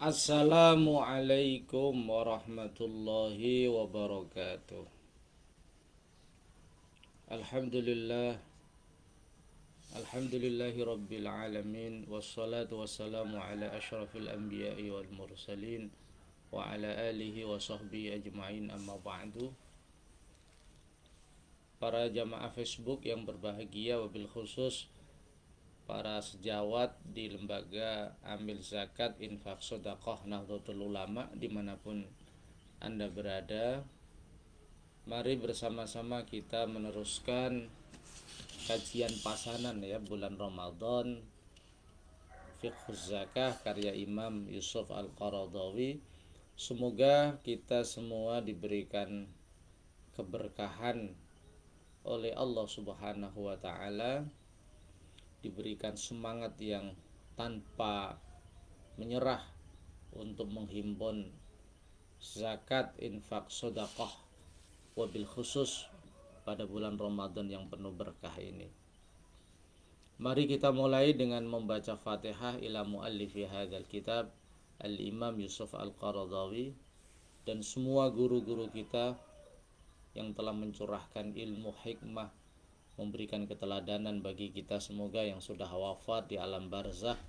Assalamualaikum warahmatullahi wabarakatuh. Alhamdulillah, alhamdulillahi rabbil alamin. Wassalatu wassalamu ala ashrafil anbiya'i wal mursalin wa ala alihi wa sahbihi ajma'in, amma ba'du. Para jamaah Facebook yang berbahagia, wabil khusus para sejawat di lembaga amil zakat, infak, sedekah, Nahdlatul Ulama dimanapun Anda berada, mari bersama-sama kita meneruskan kajian pasanan ya bulan Ramadan, Fiqhuz Zakah karya Imam Yusuf Al-Qaradawi. Semoga kita semua diberikan keberkahan oleh Allah Subhanahu wa taala, diberikan semangat yang tanpa menyerah untuk menghimpun zakat, infak, sedekah, wabil khusus pada bulan Ramadan yang penuh berkah ini. Mari kita mulai dengan membaca Fatihah ila muallifi hadzal kitab, Al-Imam Yusuf Al-Qaradawi, dan semua guru-guru kita yang telah mencurahkan ilmu hikmah, memberikan keteladanan bagi kita. Semoga yang sudah wafat di alam barzakh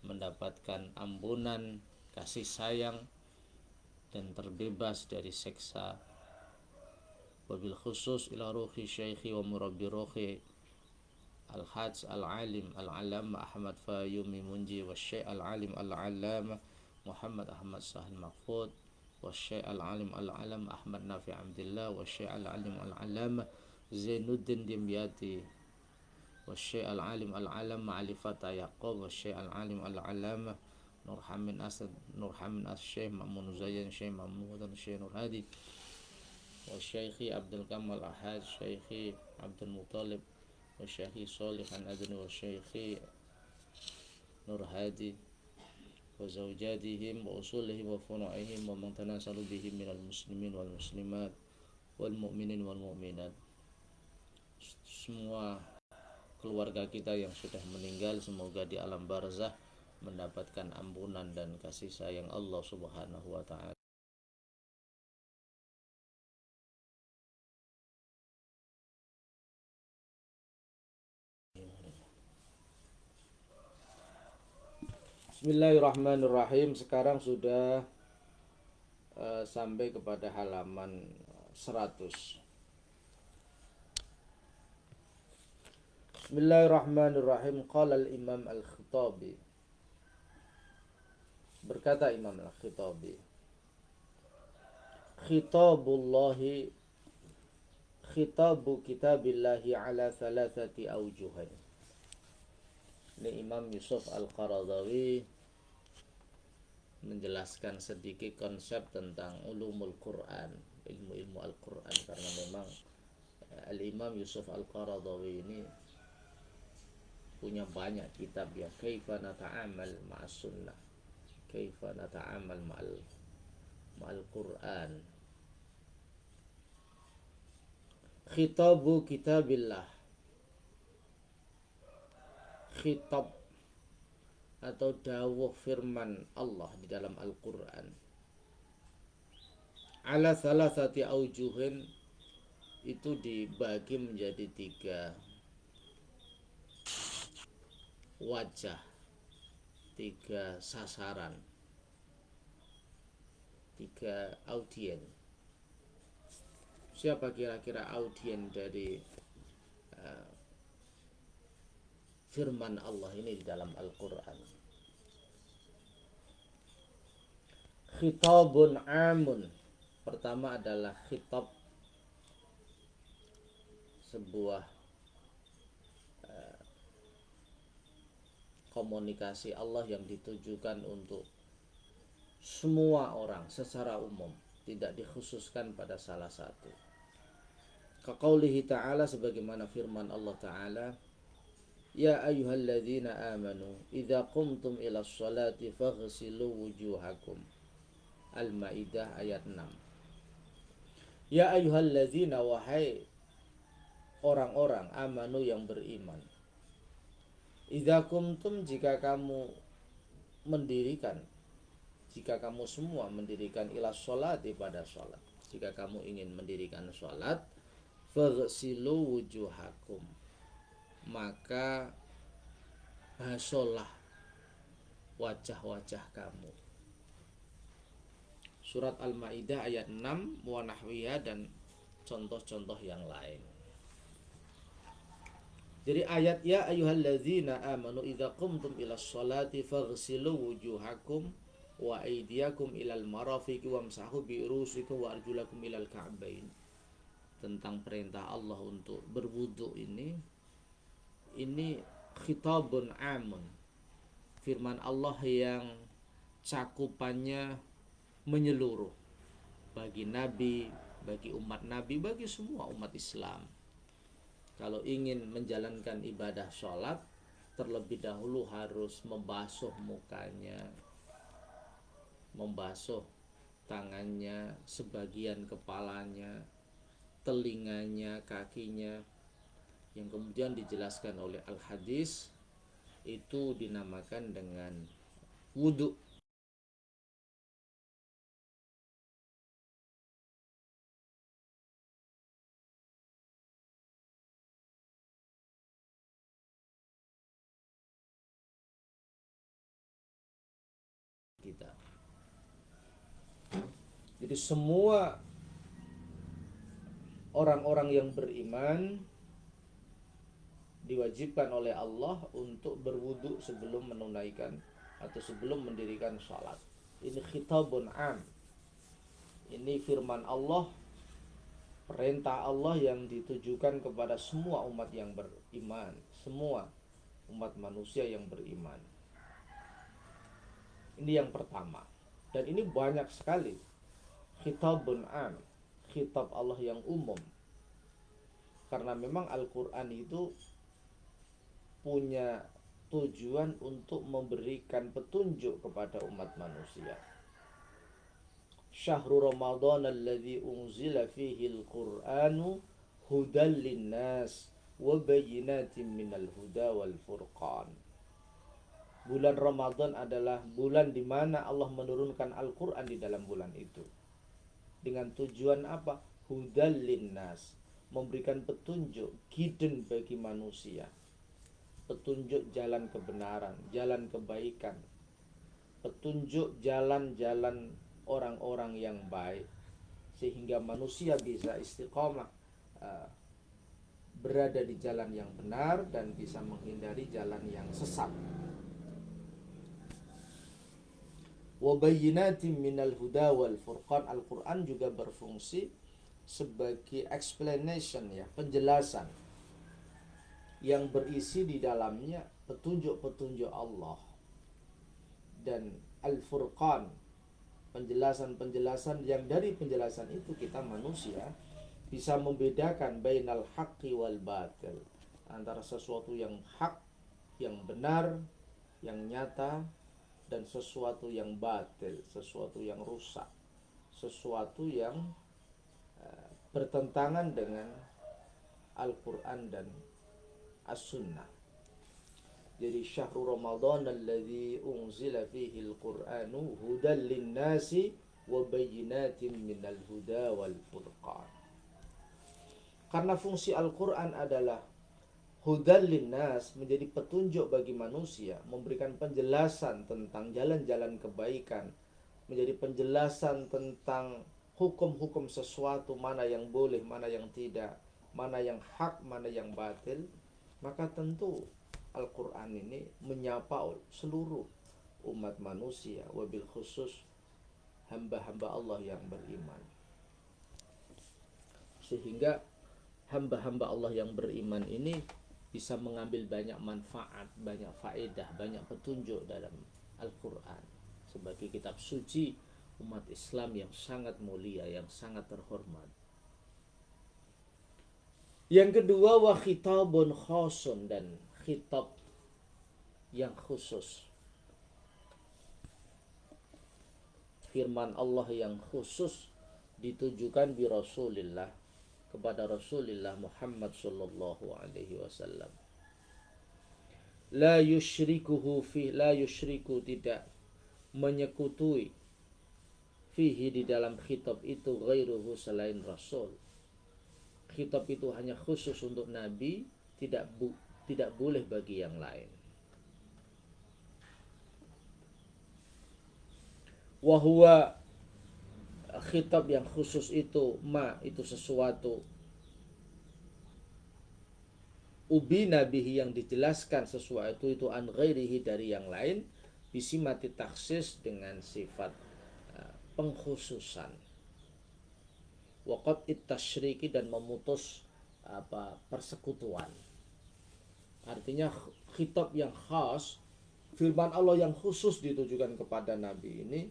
mendapatkan ampunan, kasih sayang, dan terbebas dari siksa. Wabil khusus ila ruhi syekhi wa murabbi ruhi Al-Hajj Al-Alim Al-Alama Ahmad Fayumi Munji wa Syekh Al-Alim Al-Alama Muhammad Ahmad Sahil Mahfud wa Syekh Al-Alim Al-Alama Ahmad Nafi Abdillah wa Syekh Al-Alim Al-Alama Zainuddin Dimyati wa Syekh Al-Alim Al-Alama Ali Fatah Yaqub wa Syekh Al-Alim Al-Alama Nurhamin Asad Syekh Ma'mun Zayyan Syekh Mahmud dan Syekh Nur Hadi wa Syekhi Abdul Kamal Ahad Syekhi Abdul Muttalib wa Syekhi Salih An-Adni wa Syekhi Nur Hadi wa zawjatihim wa usulihim wa funu'ihim wa man tanasalu bihim minal muslimin wal muslimat wal mu'minin wal mu'minat. Semua keluarga kita yang sudah meninggal, semoga di alam barzakh mendapatkan ampunan dan kasih sayang Allah Subhanahu wa ta'ala. Bismillahirrahmanirrahim. Sekarang sudah sampai kepada halaman 100. Bismillahirrahmanirrahim. Qala al-Imam Al-Khitabi. Berkata Imam Al-Khitabi, khitabullahi khitabu kitabillahi ala thalathati awjuhin. Ini Imam Yusuf Al-Qaradawi menjelaskan sedikit konsep tentang ulumul Quran, ilmu-ilmu Al-Quran, karena memang Al-Imam Yusuf Al-Qaradawi ini punya banyak kitab ya. Kaifa nata'amal ma'as sunnah, kaifa nata'amal ma'al Quran. Khitabu kitabillah, khitab atau dawuh firman Allah di dalam Al-Quran, ala salasati aujuhin, itu dibagi menjadi 3 wajah, 3 sasaran, 3 audien. Siapa kira-kira audien dari firman Allah ini di dalam Al-Quran? Khitabun amun, pertama adalah khitab, sebuah komunikasi Allah yang ditujukan untuk semua orang secara umum, tidak dikhususkan pada salah satu. Kaqaulihi ta'ala, sebagaimana firman Allah ta'ala, ya ayyuhalladzina amanu idza qumtum ila sholati faghsilu wujuhakum. Al-Maidah ayat 6. Ya ayyuhalladzina, wahai orang-orang amanu yang beriman, idza qumtum, jika kamu mendirikan, jika kamu semua mendirikan ila sholati pada sholat, jika kamu ingin mendirikan sholat, faghsilu wujuhakum, maka basuhlah wajah-wajah kamu. Surat Al-Maidah ayat 6 wa nahwiha dan contoh-contoh yang lain. Jadi ayat ya ayyuhalladzina amanu idza qumtum ilas sholati faghsilu wujuhakum wa aydiyakum ilal marafiqi wamsahu bi ru'usikum wa arjulakum ilal ka'bain, tentang perintah Allah untuk berwudu ini khitabun amun, firman Allah yang cakupannya menyeluruh bagi nabi, bagi umat nabi, bagi semua umat Islam. Kalau ingin menjalankan ibadah sholat, terlebih dahulu harus membasuh mukanya, membasuh tangannya, sebagian kepalanya, telinganya, kakinya, yang kemudian dijelaskan oleh Al-Hadis itu dinamakan dengan wudu. Kita. Jadi semua orang-orang yang beriman diwajibkan oleh Allah untuk berwudu sebelum menunaikan atau sebelum mendirikan salat. Ini khitabun am. Ini firman Allah, perintah Allah yang ditujukan kepada semua umat yang beriman, semua umat manusia yang beriman. Ini yang pertama. Dan ini banyak sekali. Khitabun am, khitab Allah yang umum. Karena memang Al-Quran itu punya tujuan untuk memberikan petunjuk kepada umat manusia. Syahrul Ramadan alladzi unzila fihi al-Qur'anu hudal linnas wa bayyinatin minal huda wal furqan. Bulan Ramadan adalah bulan di mana Allah menurunkan Al-Quran di dalam bulan itu. Dengan tujuan apa? Hudal linnas, memberikan petunjuk, guidance bagi manusia. Petunjuk jalan kebenaran, jalan kebaikan. Petunjuk jalan-jalan orang-orang yang baik. Sehingga manusia bisa istiqomah, berada di jalan yang benar dan bisa menghindari jalan yang sesat. Wabayyinatin minal huda wal furqan. Al-Quran juga berfungsi sebagai explanation, ya, penjelasan yang berisi di dalamnya petunjuk-petunjuk Allah, dan al-furqan, penjelasan-penjelasan yang dari penjelasan itu kita manusia bisa membedakan bainal haqqi wal batil, antara sesuatu yang hak, yang benar, yang nyata, dan sesuatu yang batil, sesuatu yang rusak, sesuatu yang bertentangan dengan Al-Quran dan As-Sunnah. Jadi syahrul Ramadan alladzi unzila fihi al-Qur'anu hudal linnasi wa bayyinatin minal huda wal furqan. Karena fungsi Al-Quran adalah hudal linnas, menjadi petunjuk bagi manusia, memberikan penjelasan tentang jalan-jalan kebaikan, menjadi penjelasan tentang hukum-hukum sesuatu, mana yang boleh, mana yang tidak, mana yang hak, mana yang batil. Maka tentu Al-Quran ini menyapa seluruh umat manusia, wabil khusus hamba-hamba Allah yang beriman. Sehingga hamba-hamba Allah yang beriman ini bisa mengambil banyak manfaat, banyak faedah, banyak petunjuk dalam Al-Quran sebagai kitab suci umat Islam yang sangat mulia, yang sangat terhormat. Yang kedua, wa khitabun khasun, dan khitab yang khusus, firman Allah yang khusus ditujukan bi Rasulillah, kepada Rasulullah Muhammad sallallahu alaihi wasallam. La yushriku, tidak menyekutui fihi di dalam khitab itu ghairuhu selain Rasul. Khitab itu hanya khusus untuk Nabi, tidak boleh bagi yang lain. Wahwa khitab yang khusus itu itu sesuatu ubina bihi yang dijelaskan sesuatu itu an ghairihi dari yang lain bisimati taksis dengan sifat pengkhususan waqat it-tasyriki dan memutus persekutuan. Artinya khitab yang khas, firman Allah yang khusus ditujukan kepada Nabi ini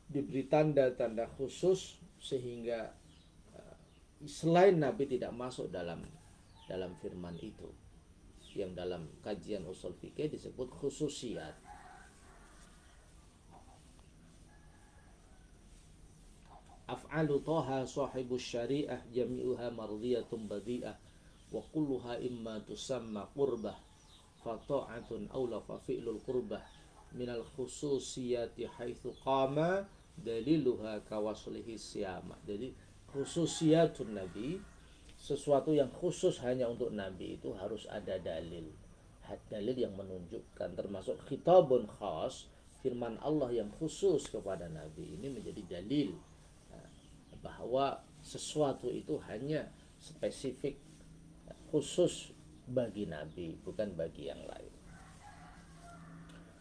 diberi tanda-tanda khusus sehingga selain Nabi tidak masuk dalam firman itu, yang dalam kajian usul fikih disebut khususiyat. Af'alu Taha sahibus syariah jami'uha mardiyatun badi'ah wa kulluha imma tusamma qurbah fa ta'atun awla fa fi'lul qurbah minal khususiyati haitsu qama daliluha kawaslihi siyama. Jadi khususiyatun Nabi, sesuatu yang khusus hanya untuk Nabi itu harus ada dalil yang menunjukkan, termasuk khitabun khas, firman Allah yang khusus kepada Nabi ini menjadi dalil bahwa sesuatu itu hanya spesifik khusus bagi Nabi, bukan bagi yang lain.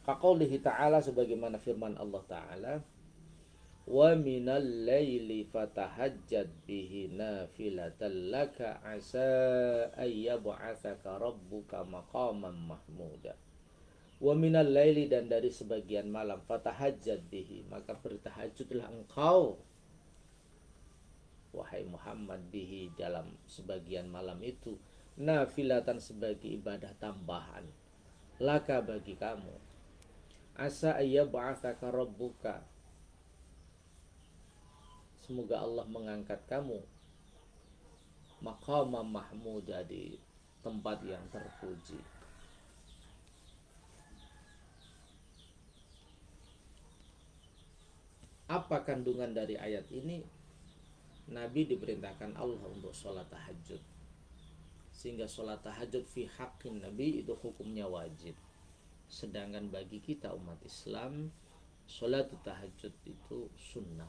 Kaqaulihi ta'ala, sebagaimana firman Allah Ta'ala, wa minal laili fatahajjad bihi nafilatan laka asa ayyab'atsaka rabbuka maqaman mahmuda. Wa minal laili, dan dari sebagian malam, fatahajjad bihi, maka bertahajudlah engkau wahai Muhammad bihi dalam sebagian malam itu nafilatan sebagai ibadah tambahan laka bagi kamu asa ayyab'atsaka rabbuka, semoga Allah mengangkat kamu maqamam mahmuda, di tempat yang terpuji. Apa kandungan dari ayat ini? Nabi diperintahkan Allah untuk sholat tahajud, sehingga sholat tahajud fi haqqin Nabi itu hukumnya wajib. Sedangkan bagi kita umat Islam, sholat tahajud itu sunnah.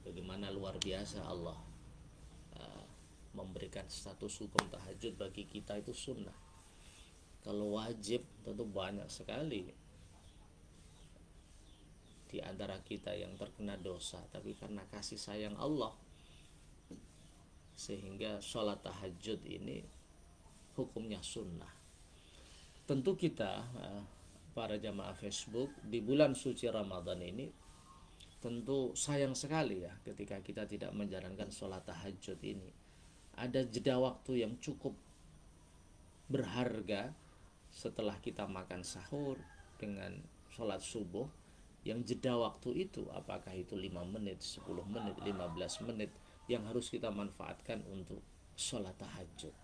Bagaimana luar biasa Allah memberikan status hukum tahajud bagi kita itu sunnah. Kalau wajib tentu banyak sekali di antara kita yang terkena dosa, tapi karena kasih sayang Allah sehingga sholat tahajud ini hukumnya sunnah. Tentu kita para jamaah Facebook di bulan suci Ramadan ini tentu sayang sekali ya ketika kita tidak menjalankan sholat tahajud ini. Ada jeda waktu yang cukup berharga setelah kita makan sahur dengan sholat subuh, yang jeda waktu itu apakah itu 5 menit, 10 menit, 15 menit yang harus kita manfaatkan untuk sholat tahajud.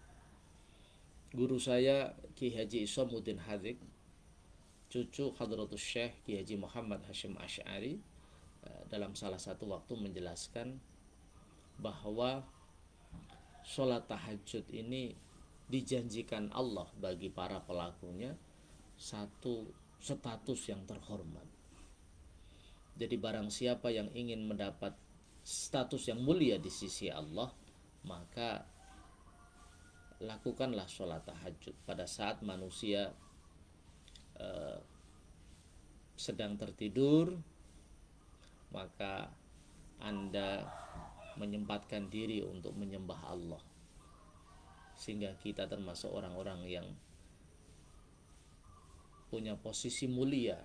Guru saya Ki Haji Isamuddin Hadik, cucu Hadratus Syekh Ki Haji Muhammad Hashim Asy'ari, dalam salah satu waktu menjelaskan bahwa sholat tahajud ini dijanjikan Allah bagi para pelakunya satu status yang terhormat. Jadi barang siapa yang ingin mendapat status yang mulia di sisi Allah, maka lakukanlah sholat tahajud pada saat manusia sedang tertidur. Maka Anda menyempatkan diri untuk menyembah Allah, sehingga kita termasuk orang-orang yang punya posisi mulia,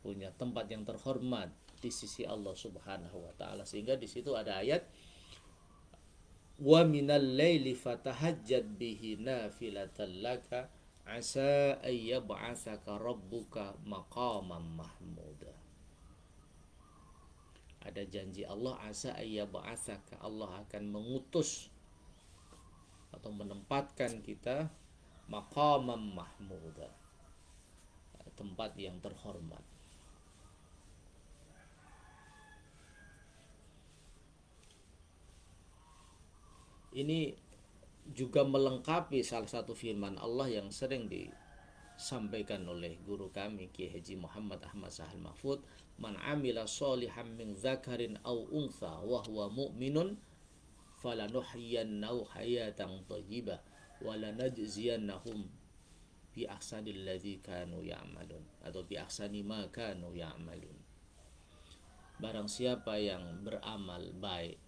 punya tempat yang terhormat di sisi Allah Subhanahu wa taala. Sehingga di situ ada ayat wa minal laili fatahajjad bihi nafilatan laka asa ayyab'atsaka rabbuka maqaman mahmuda. Ada janji Allah, asa ayyab'atsaka, Allah akan mengutus atau menempatkan kita maqaman mahmuda, tempat yang terhormat. Ini juga melengkapi salah satu firman Allah yang sering disampaikan oleh guru kami Kiai Haji Muhammad Ahmad Sahal Mahfud, man amila solihan min dzakarin aw untha wa huwa mu'minun falanuhyiyannahu hayatan thayyibah wa lanajziyannahum bi ahsanil ladzi kanu ya'malun, atau bi ahsani ma kanu ya'malun. Barang siapa yang beramal baik